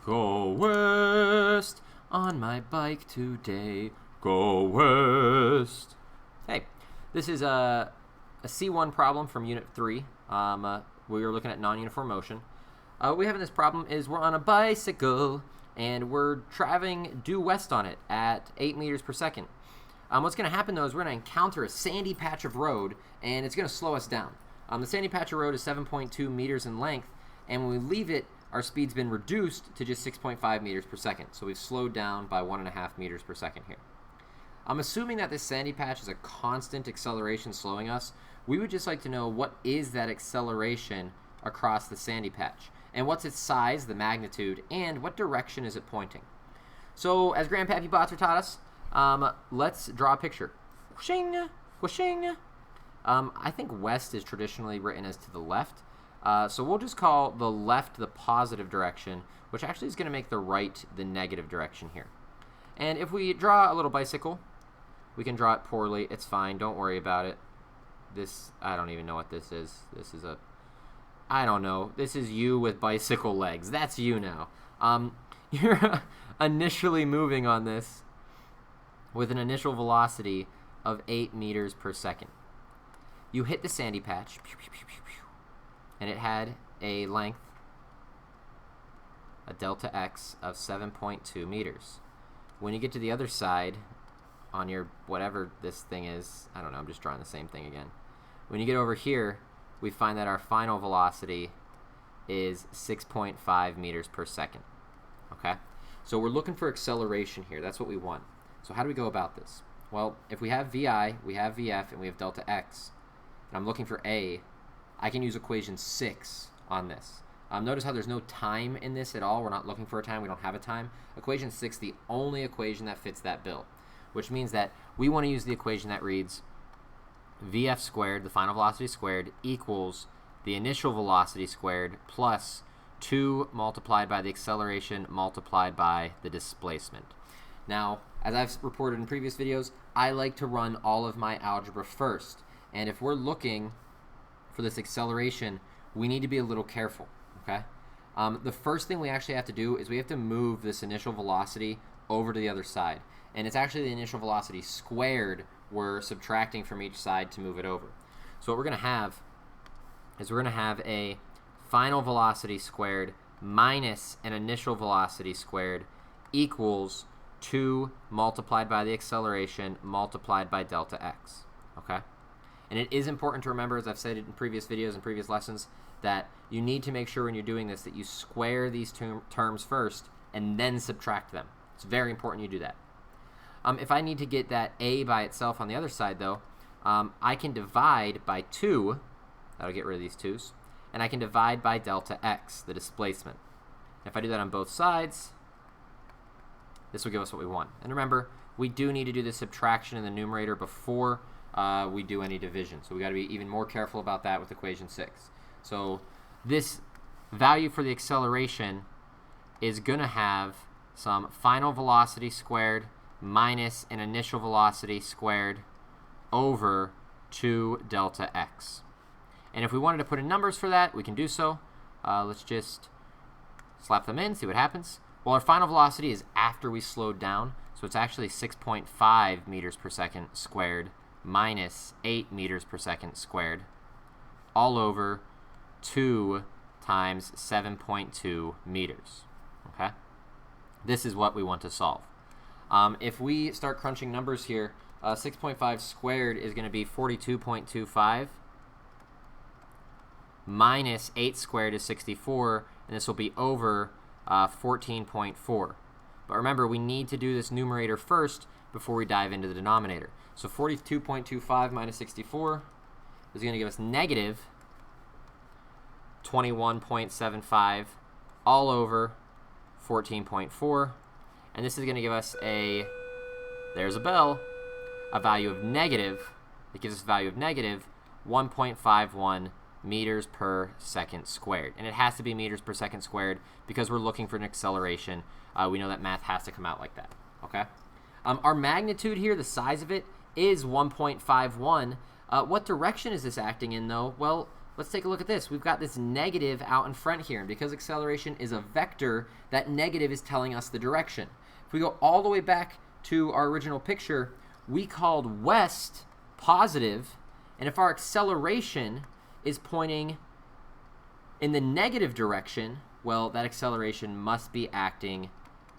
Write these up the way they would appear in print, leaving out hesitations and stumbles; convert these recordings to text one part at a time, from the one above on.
Go west on my bike today. Go west. Hey, this is a C1 problem from Unit 3. We were looking at non-uniform motion. What we have in this problem is we're on a bicycle and we're traveling due west on it at 8 meters per second. What's going to happen though is we're going to encounter a sandy patch of road and it's going to slow us down. The sandy patch of road is 7.2 meters in length, and when we leave it, our speed's been reduced to just 6.5 meters per second. So we've slowed down by 1.5 meters per second here. I'm assuming that this sandy patch is a constant acceleration slowing us. We would just like to know what is that acceleration across the sandy patch, and what's its size, the magnitude, and what direction is it pointing. So as Grandpappy Botter taught us, let's draw a picture. Whooshing, whooshing. I think west is traditionally written as to the left. So we'll just call the left the positive direction, which actually is going to make the right the negative direction here. And if we draw a little bicycle, we can draw it poorly. It's fine. Don't worry about it. This, I don't even know what this is. This is I don't know. This is you with bicycle legs. That's you now. You're initially moving on this with an initial velocity of 8 meters per second. You hit the sandy patch, and it had a length, a delta x of 7.2 meters. When you get to the other side, on your whatever this thing is, I don't know, I'm just drawing the same thing again. When you get over here, we find that our final velocity is 6.5 meters per second. Okay? So we're looking for acceleration here. That's what we want. So how do we go about this? Well, if we have VI, we have VF, and we have delta x, and I'm looking for A, I can use equation 6 on this. Notice how there's no time in this at all. We're not looking for a time. We don't have a time. Equation 6, the only equation that fits that bill, which means that we want to use the equation that reads VF squared, the final velocity squared, equals the initial velocity squared plus 2 multiplied by the acceleration multiplied by the displacement. Now, as I've reported in previous videos, I like to run all of my algebra first. And if we're looking for this acceleration, we need to be a little careful, okay? The first thing we actually have to do is we have to move this initial velocity over to the other side. And it's actually the initial velocity squared we're subtracting from each side to move it over. So what we're going to have is we're going to have a final velocity squared minus an initial velocity squared equals 2 multiplied by the acceleration multiplied by delta x, okay? And it is important to remember, as I've said in previous videos and previous lessons, that you need to make sure when you're doing this that you square these terms first and then subtract them. It's very important you do that. If I need to get that A by itself on the other side, though, I can divide by 2. That'll get rid of these 2's. And I can divide by delta x, the displacement. If I do that on both sides, this will give us what we want. And remember, we do need to do the subtraction in the numerator before we do any division. So we got to be even more careful about that with equation 6. So this value for the acceleration is going to have some final velocity squared minus an initial velocity squared over 2 delta x. And if we wanted to put in numbers for that, we can do so. Let's just slap them in, see what happens. Well, our final velocity is after we slowed down, so it's actually 6.5 meters per second squared minus 8 meters per second squared, all over 2 times 7.2 meters. Okay? This is what we want to solve. If we start crunching numbers here, 6.5 squared is going to be 42.25, minus 8 squared is 64, and this will be over 14.4. But remember, we need to do this numerator first before we dive into the denominator. So 42.25 minus 64 is going to give us negative 21.75 all over 14.4. And this is going to give us there's a bell, a value of negative, it gives us a value of negative 1.51 meters per second squared. And it has to be meters per second squared because we're looking for an acceleration. We know that math has to come out like that, okay? Our magnitude here, the size of it, is 1.51. What direction is this acting in, though? Well, let's take a look at this. We've got this negative out in front here, and because acceleration is a vector, that negative is telling us the direction. If we go all the way back to our original picture, we called west positive, and if our acceleration is pointing in the negative direction, well, that acceleration must be acting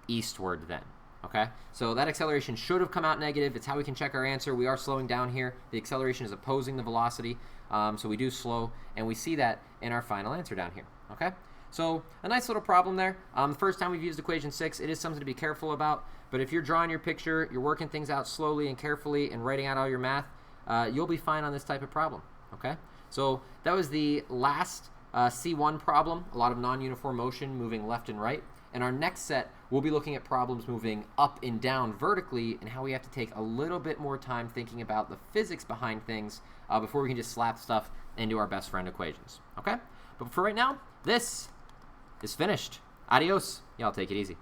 eastward then. Okay, so that acceleration should have come out negative. It's how we can check our answer. We are slowing down here. The acceleration is opposing the velocity, so we do slow, and we see that in our final answer down here. Okay, so a nice little problem there. The first time we've used equation 6, it is something to be careful about, but if you're drawing your picture, you're working things out slowly and carefully and writing out all your math, you'll be fine on this type of problem. Okay, so that was the last C1 problem, a lot of non-uniform motion moving left and right. In our next set, we'll be looking at problems moving up and down vertically and how we have to take a little bit more time thinking about the physics behind things before we can just slap stuff into our best friend equations. Okay? But for right now, this is finished. Adios. Y'all take it easy.